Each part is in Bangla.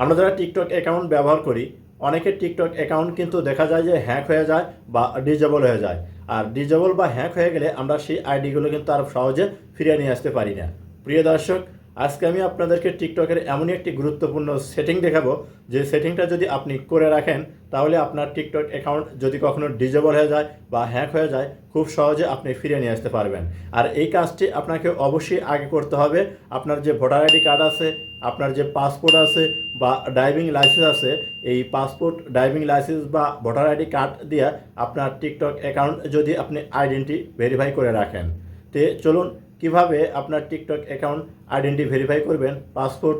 আমরা যারা টিকটক অ্যাকাউন্ট ব্যবহার করি, অনেকের টিকটক অ্যাকাউন্ট কিন্তু দেখা যায় যে হ্যাক হয়ে যায় বা ডিজেবল হয়ে যায়। আর ডিজেবল বা হ্যাক হয়ে গেলে আমরা সেই আইডিগুলো কিন্তু আর সহজে ফিরিয়ে নিয়ে আসতে পারি না। প্রিয় দর্শক, আজকে আমি আপনাদেরকে টিকটকের এমনই একটি গুরুত্বপূর্ণ সেটিং দেখাবো, যে সেটিংটা যদি আপনি করে রাখেন তাহলে আপনার টিকটক অ্যাকাউন্ট যদি কখনো ডিজেবল হয়ে যায় বা হ্যাক হয়ে যায়, খুব সহজে আপনি ফিরিয়ে নিয়ে আসতে পারবেন। আর এই কাজটি আপনাকে অবশ্যই আগে করতে হবে। আপনার যে ভোটার আইডি কার্ড আছে, আপনার যে পাসপোর্ট আছে বা ড্রাইভিং লাইসেন্স আছে, এই পাসপোর্ট, ড্রাইভিং লাইসেন্স বা ভোটার আইডি কার্ড দিয়ে আপনার টিকটক অ্যাকাউন্ট যদি আপনি আইডেন্টি ভেরিফাই করে রাখেন। তে চলুন কিভাবে আপনার টিকটক অ্যাকাউন্ট আইডেন্টি ভেরিফাই করবেন পাসপোর্ট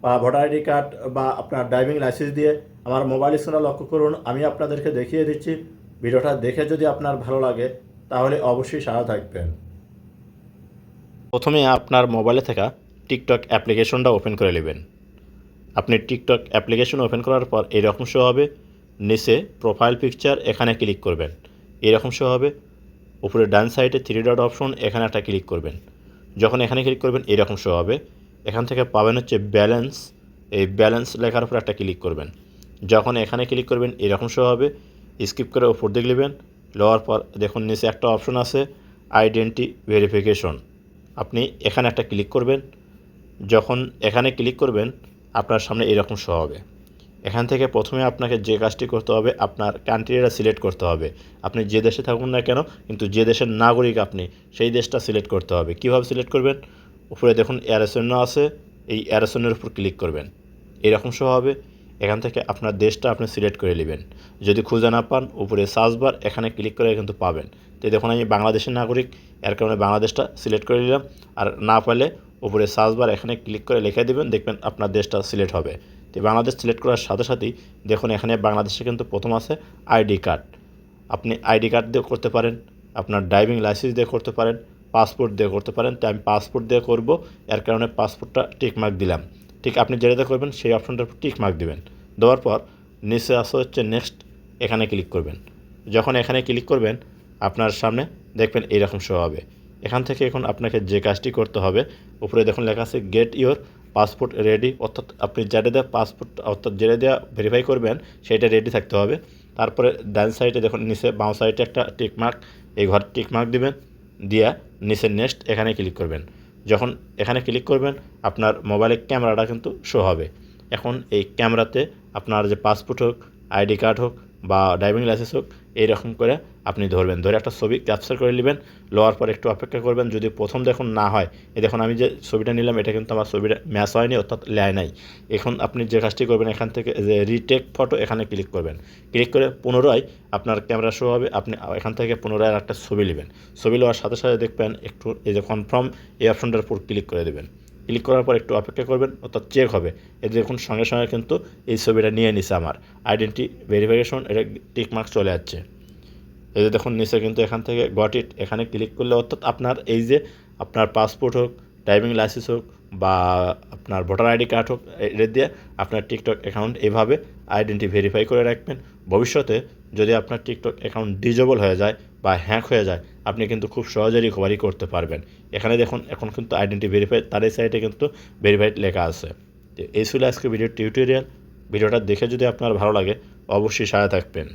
বা ভোটার আইডি কার্ড বা আপনার ড্রাইভিং লাইসেন্স দিয়ে। আমার মোবাইল স্ক্রিনে লক্ষ্য করুন, আমি আপনাদেরকে দেখিয়ে দিচ্ছি। ভিডিওটা দেখে যদি আপনার ভালো লাগে তাহলে অবশ্যই সাথে থাকবেন। প্রথমে আপনার মোবাইলে থাকা টিকটক অ্যাপ্লিকেশনটা ওপেন করে নেবেন। আপনি টিকটক অ্যাপ্লিকেশন ওপেন করার পর এরকম শো হবে। নিচে প্রোফাইল পিকচার, এখানে ক্লিক করবেন, এরকম শো হবে। উপরে ডান সাইডে 3 ডট অপশন, এখানে একটা ক্লিক করবেন। যখন এখানে ক্লিক করবেন এরকম শো হবে। এখান থেকে পাবেন হচ্ছে ব্যালেন্স, এই ব্যালেন্স লেখার উপর একটা ক্লিক করবেন। যখন এখানে ক্লিক করবেন এরকম শো হবে। স্কিপ করে উপর দিকে নেবেন, লওয়ার পর দেখুন নিচে একটা অপশন আছে আইডেন্টি ভেরিফিকেশন, আপনি এখানে একটা ক্লিক করবেন। যখন এখানে ক্লিক করবেন আপনার সামনে এরকম শো হবে। এখান থেকে প্রথমে আপনাকে যে কাজটি করতে হবে, আপনার কান্ট্রিটা সিলেক্ট করতে হবে। আপনি যে দেশে থাকুন না কেন, কিন্তু যে দেশের নাগরিক আপনি, সেই দেশটা সিলেক্ট করতে হবে। কীভাবে সিলেক্ট করবেন? উপরে দেখুন অ্যারোসন্য আছে, এই অ্যারোসন্নের উপর ক্লিক করবেন, এরকম শো হবে। এখান থেকে আপনার দেশটা আপনি সিলেক্ট করে নেবেন। যদি খুঁজে না পান উপরে সার্চ বার, এখানে ক্লিক করে কিন্তু পাবেন। তো দেখুন আমি বাংলাদেশের নাগরিক, এর কারণে বাংলাদেশটা সিলেক্ট করে নিলাম। আর না পারলে উপরে সার্চ বার এখানে ক্লিক করে লিখে দেবেন, দেখবেন আপনার দেশটা সিলেক্ট হবে। তো বাংলাদেশ সিলেক্ট করার সাথে সাথেই দেখুন এখানে বাংলাদেশে কিন্তু প্রথম আছে আইডি কার্ড। আপনি আইডি কার্ড দিয়ে করতে পারেন, আপনার ড্রাইভিং লাইসেন্স দিয়ে করতে পারেন, পাসপোর্ট দিয়ে করতে পারেন। তো আমি পাসপোর্ট দিয়ে করব, এর কারণে পাসপোর্টটা টিক মার্ক দিলাম। ঠিক আপনি যেটাতে করবেন সেই অপশনটার উপর টিক মার্ক দেবেন। দেওয়ার পর নিচে আসা হচ্ছে নেক্সট, এখানে ক্লিক করবেন। যখন এখানে ক্লিক করবেন আপনার সামনে দেখবেন এইরকম শো হবে। এখান থেকে এখন আপনাকে যে কাজটি করতে হবে, উপরে দেখুন লেখা আছে গেট ইওর পাসপোর্ট রেডি, অর্থাৎ আপনি যেটা দিয়ে পাসপোর্ট, অর্থাৎ যেটা দিয়ে ভেরিফাই করবেন সেটা রেডি থাকতে হবে। তারপরে ডান সাইডে দেখুন নিচে বাম সাইডে একটা টিক মার্ক, এই ঘর টিক মার্ক দিবেন, দিয়া নিচে নেক্সট এখানে ক্লিক করবেন। যখন এখানে ক্লিক করবেন আপনার মোবাইলের ক্যামেরাটা কিন্তু শো হবে। এখন এই ক্যামেরাতে আপনার যে পাসপোর্ট হোক, আইডি কার্ড হোক বা ড্রাইভিং লাইসেন্স হোক, এইরকম করে আপনি ধরবেন, ধরে একটা ছবি ক্যাপচার করে নেবেন। লওয়ার পর একটু অপেক্ষা করবেন। যদি প্রথম দেখুন না হয়, এই দেখুন আমি যে ছবিটা নিলাম এটা কিন্তু আমার ছবিটা ম্যাচ হয়নি, অর্থাৎ লেয় নাই। এখন আপনি যে কাজটি করবেন, এখান থেকে যে রিটেক ফটো, এখানে ক্লিক করবেন। ক্লিক করে পুনরায় আপনার ক্যামেরা শো হবে। আপনি এখান থেকে পুনরায় একটা ছবি নেবেন। ছবি নেওয়ার সাথে সাথে দেখবেন একটু এই যে কনফার্ম, এই অপশনটার উপর ক্লিক করে দেবেন। ক্লিক করার পর একটু অপেক্ষা করবেন, অর্থাৎ চেক হবে। এই দেখুন সঙ্গে সঙ্গে কিন্তু এই ছবিটা নিয়ে নিছে আমার আইডেন্টি ভেরিফিকেশন, এটা টিক মার্ক চলে যাচ্ছে। এই যে দেখুন নিচে কিন্তু এখান থেকে গট ইট, এখানে ক্লিক করলে অর্থাৎ আপনার এই যে আপনার পাসপোর্ট হোক, ড্রাইভিং লাইসেন্স হোক বা আপনার ভোটার আইডি কার্ড হোক, এটা দিয়ে আপনার টিকটক অ্যাকাউন্ট এইভাবে আইডেন্টি ভেরিফাই করে রাখবেন। ভবিষ্যতে যদি আপনার টিকটক অ্যাকাউন্ট ডিজেবল হয়ে যায় বা হ্যাক হয়ে যায়, আপনি কিন্তু খুব সহজে রিকভারি করতে পারবেন। এখানে দেখুন এখন কিন্তু আইডেন্টি ভেরিফাই, তার এই সাইডে কিন্তু ভেরিফাইড লেখা আছে। তো এই ছিল আজকে ভিডিও টিউটোরিয়াল। ভিডিওটা দেখে যদি আপনার ভালো লাগে অবশ্যই সাথে থাকবেন।